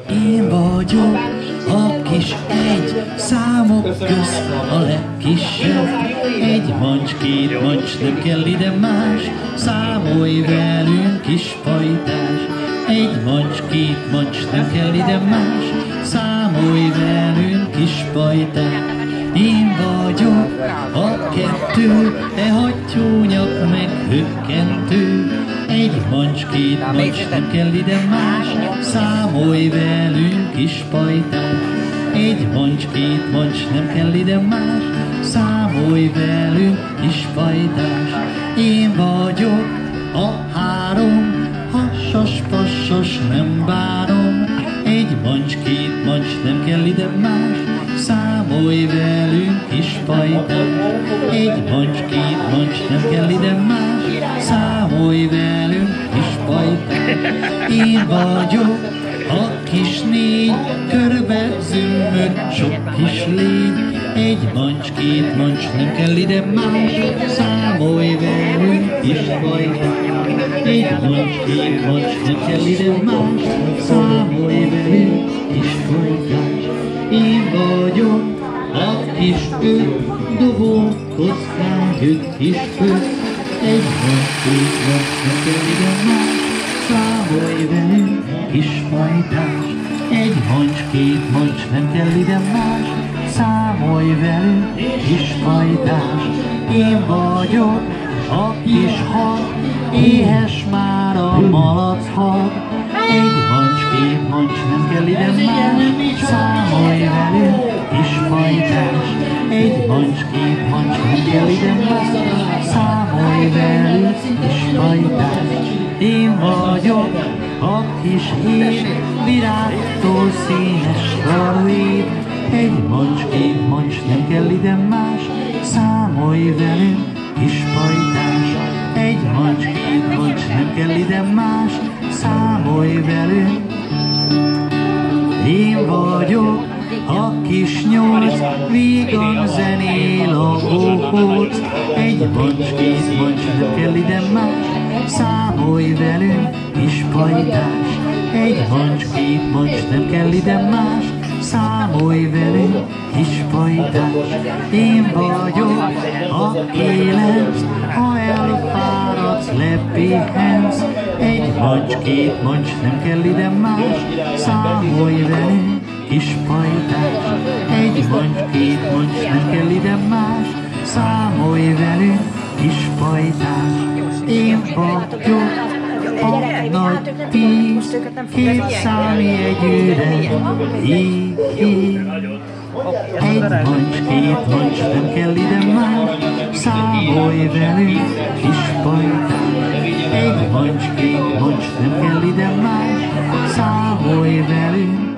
Én vagyok a kis egy, számok közt a legkisebb. Egy mancs, két mancs, nem kell ide más, számolj velünk kis pajtás. Egy mancs, két mancs, nem kell ide más, számolj velünk kis pajtás. Én vagyok a kettő, te hattyúnyak meg hökkentő. Egy mancs, két mancs, nem kell ide más, számolj velünk kis pajtás. Egy mancs, két mancs, nem kell ide más, számolj velünk kis pajtás. Én vagyok a három, hassas, passos, nem bánom. Egy mancs, két mancs, nem kell ide más, számolj velünk kis pajtás. Egy mancs, két mancs, nem kell ide más, számolj velünk kis pajtás. Én vagyok a kis négy, körbe zümmög sok kis légy. Egy mancs, két mancs, nem kell ide más, számolj velünk kis pajtás. Egy mancs, két mancs, nem kell ide más, számolj velünk kis pajtás. Én vagyok a kis öt, dobó kockán öt kis öt. Egy mancs, két mancs, nem kell ide más, számolj velünk kis pajtás. Egy mancs, két mancs, nem kell ide más, számolj velünk kis pajtás. Én vagyok a kis had, éhes már a malachad. Egy mancs, két mancs, nem kell ide más, számolj velünk kis pajtás. Egy mancs, két mancs, nem kell ide más, számolj velünk kis pajtás. Én vagyok a kis hír, virágtól színes karvéd. Egy mancs, két mancs, nem kell ide más, számolj velünk kis pajtás. Egy mancs, két mancs, nem kell ide más, számolj velünk. Én vagyok a kis nyolc, vígan zenél a gombóc. Egy mancs, két mancs, nem kell ide más, számolj velünk kis pajtás. Egy mancs, két mancs, nem kell ide más, számolj velünk kis pajtás. Én vagyok a kilenc, ha elfáradsz, lepihensz. Egy mancs, két mancs, nem kell ide más, számolj velünk kis pajtás. Egy mancs, két mancs, nem kell ide más, számolj velünk kis pajtás. Én vagyok a nagy tíz, két számjegyűre hív. Egy mancs, két mancs, nem kell ide más, számolj velünk kis pajtás. Egy mancs, két mancs, nem kell ide más, számolj velünk